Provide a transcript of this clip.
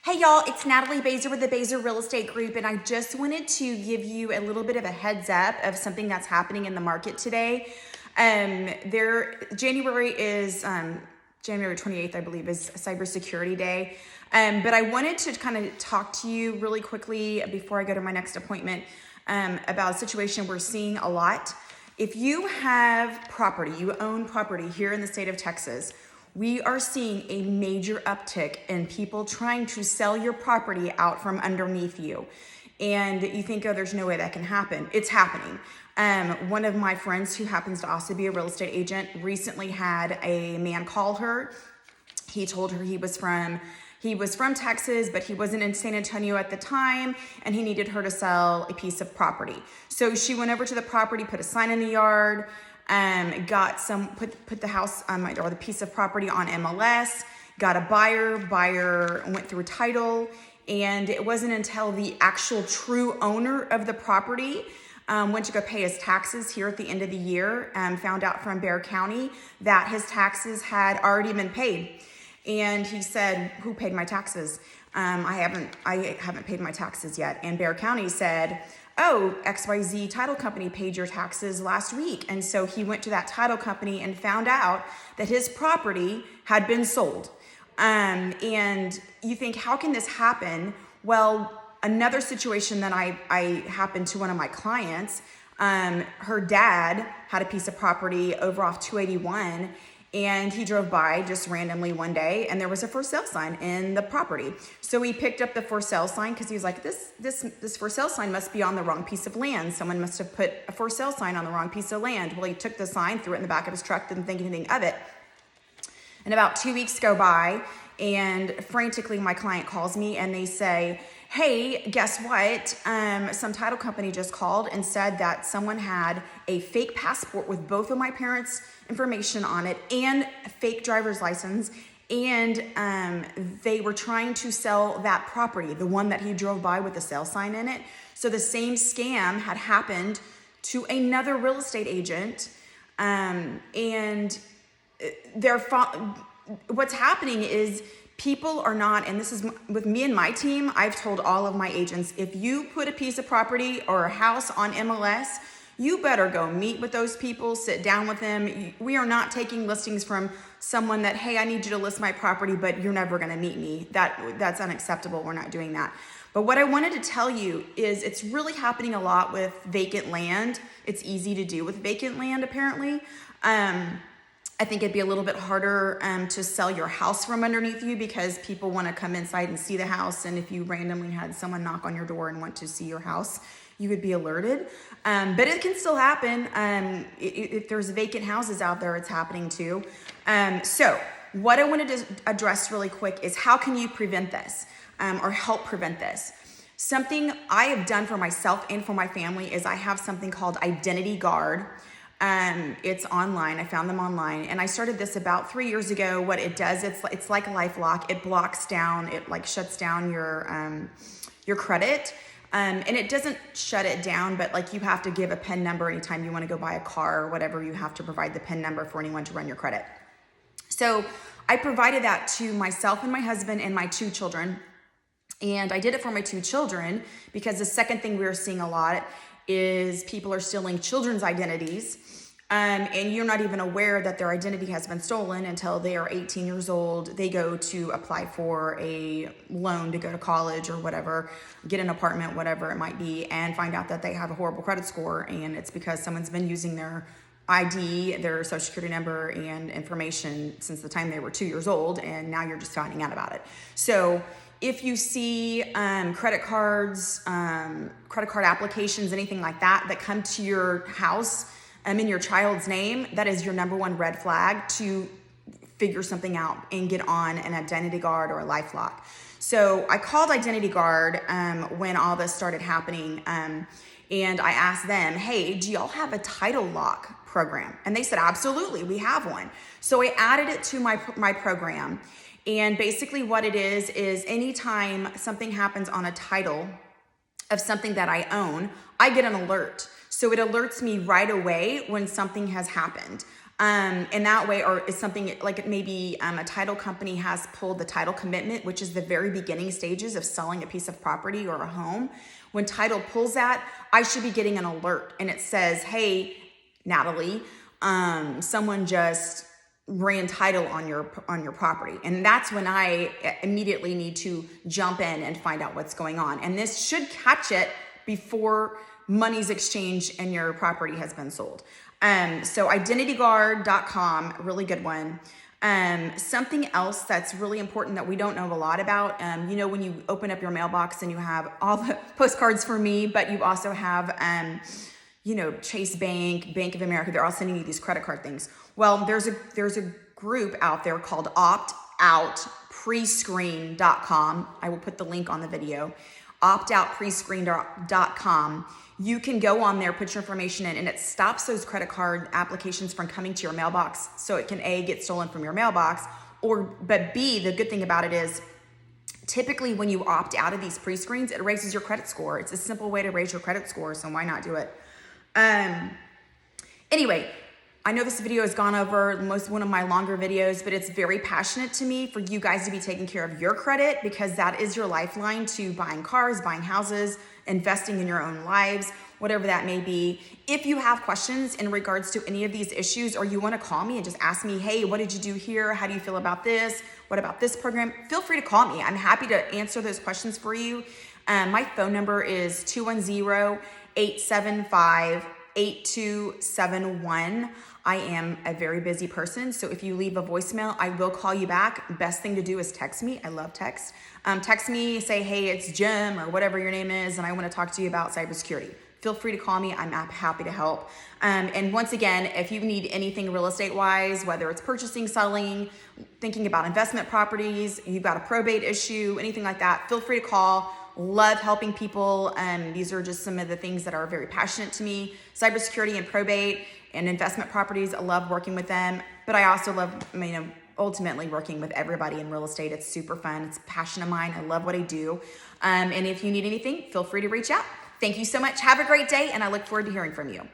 Hey y'all, it's Natalie Baser with the Baser Real Estate Group, and I just wanted to give you a little bit of a heads up of something that's happening in the market today. January 28th, I believe, is Cybersecurity Day. But I wanted to kind of talk to you really quickly before I go to my next appointment about a situation we're seeing a lot. If you have property, you own property here in the state of Texas, we are seeing a major uptick in people trying to sell your property out from underneath you. And you think, oh, there's no way that can happen. It's happening. One of my friends who happens to also be a real estate agent recently had a man call her. He told her he was from Texas, but he wasn't in San Antonio at the time, and he needed her to sell a piece of property. So she went over to the property, put a sign in the yard, put the house or the piece of property on MLS, got a buyer went through a title, and it wasn't until the actual true owner of the property went to go pay his taxes here at the end of the year, found out from Bexar County that his taxes had already been paid. And he said, who paid my taxes? I haven't paid my taxes yet. And Bexar County said, oh, XYZ title company paid your taxes last week. And so he went to that title company and found out that his property had been sold. And you think, how can this happen? Well, another situation that I happened to one of my clients, her dad had a piece of property over off 281, and he drove by just randomly one day, and there was a for sale sign in the property. So he picked up the for sale sign because he was like, this for sale sign must be on the wrong piece of land. Someone must have put a for sale sign on the wrong piece of land. Well, he took the sign, threw it in the back of his truck, didn't think anything of it. And about 2 weeks go by, and frantically my client calls me and they say, hey, guess what? Some title company just called and said that someone had a fake passport with both of my parents' information on it and a fake driver's license. And they were trying to sell that property, the one that he drove by with the sale sign in it. So the same scam had happened to another real estate agent. What's happening is people are not, and this is with me and my team, I've told all of my agents, if you put a piece of property or a house on MLS, you better go meet with those people, sit down with them. We are not taking listings from someone that, hey, I need you to list my property, but you're never gonna meet me. That's unacceptable, we're not doing that. But what I wanted to tell you is it's really happening a lot with vacant land. It's easy to do with vacant land, apparently. I think it'd be a little bit harder to sell your house from underneath you because people want to come inside and see the house. And if you randomly had someone knock on your door and want to see your house, you would be alerted. But it can still happen. If there's vacant houses out there, it's happening too. So what I wanted to address really quick is how can you prevent this or help prevent this? Something I have done for myself and for my family is I have something called Identity Guard. It's online. I found them online, and I started this about 3 years ago. What it does, it's like a LifeLock. It blocks down, it like shuts down your credit, and it doesn't shut it down, but like you have to give a PIN number anytime you want to go buy a car or whatever. You have to provide the PIN number for anyone to run your credit. So I provided that to myself and my husband and my 2 children, and I did it for my 2 children because the second thing we were seeing a lot is people are stealing children's identities, and you're not even aware that their identity has been stolen until they are 18 years old. They go to apply for a loan to go to college or whatever, get an apartment, whatever it might be, and find out that they have a horrible credit score, and it's because someone's been using their ID, their social security number, and information since the time they were 2 years old, and now you're just finding out about it. So if you see credit card applications, anything like that come to your house in your child's name, that is your number one red flag to figure something out and get on an Identity Guard or a LifeLock. So I called Identity Guard when all this started happening, and I asked them, hey, do y'all have a title lock program? And they said, absolutely, we have one. So I added it to my program. And basically what it is anytime something happens on a title of something that I own, I get an alert. So it alerts me right away when something has happened. And that way, or is something like maybe a title company has pulled the title commitment, which is the very beginning stages of selling a piece of property or a home. When title pulls that, I should be getting an alert and it says, hey, Natalie, someone just ran title on your property. And that's when I immediately need to jump in and find out what's going on. And this should catch it before money's exchanged and your property has been sold. So identityguard.com, really good one. Something else that's really important that we don't know a lot about, when you open up your mailbox and you have all the postcards for me, but you also have, Chase Bank, Bank of America, they're all sending you these credit card things. Well, there's a group out there called optoutprescreen.com. I will put the link on the video. optoutprescreen.com. You can go on there, put your information in, and it stops those credit card applications from coming to your mailbox. So it can A, get stolen from your mailbox, but B, the good thing about it is typically when you opt out of these pre-screens, it raises your credit score. It's a simple way to raise your credit score, so why not do it? Anyway, I know this video has gone over one of my longer videos, but it's very passionate to me for you guys to be taking care of your credit, because that is your lifeline to buying cars, buying houses, investing in your own lives, whatever that may be. If you have questions in regards to any of these issues, or you want to call me and just ask me, hey, what did you do here? How do you feel about this? What about this program? Feel free to call me. I'm happy to answer those questions for you. My phone number is 210-875-8271. I am a very busy person, so if you leave a voicemail, I will call you back. Best thing to do is text me. I love text. Text me, say, hey, it's Jim, or whatever your name is, and I want to talk to you about cybersecurity. Feel free to call me. I'm happy to help. And once again, if you need anything real estate-wise, whether it's purchasing, selling, thinking about investment properties, you've got a probate issue, anything like that, feel free to call. Love helping people. These are just some of the things that are very passionate to me. Cybersecurity and probate and investment properties, I love working with them. But I also love, ultimately working with everybody in real estate. It's super fun. It's a passion of mine. I love what I do. And if you need anything, feel free to reach out. Thank you so much. Have a great day, and I look forward to hearing from you.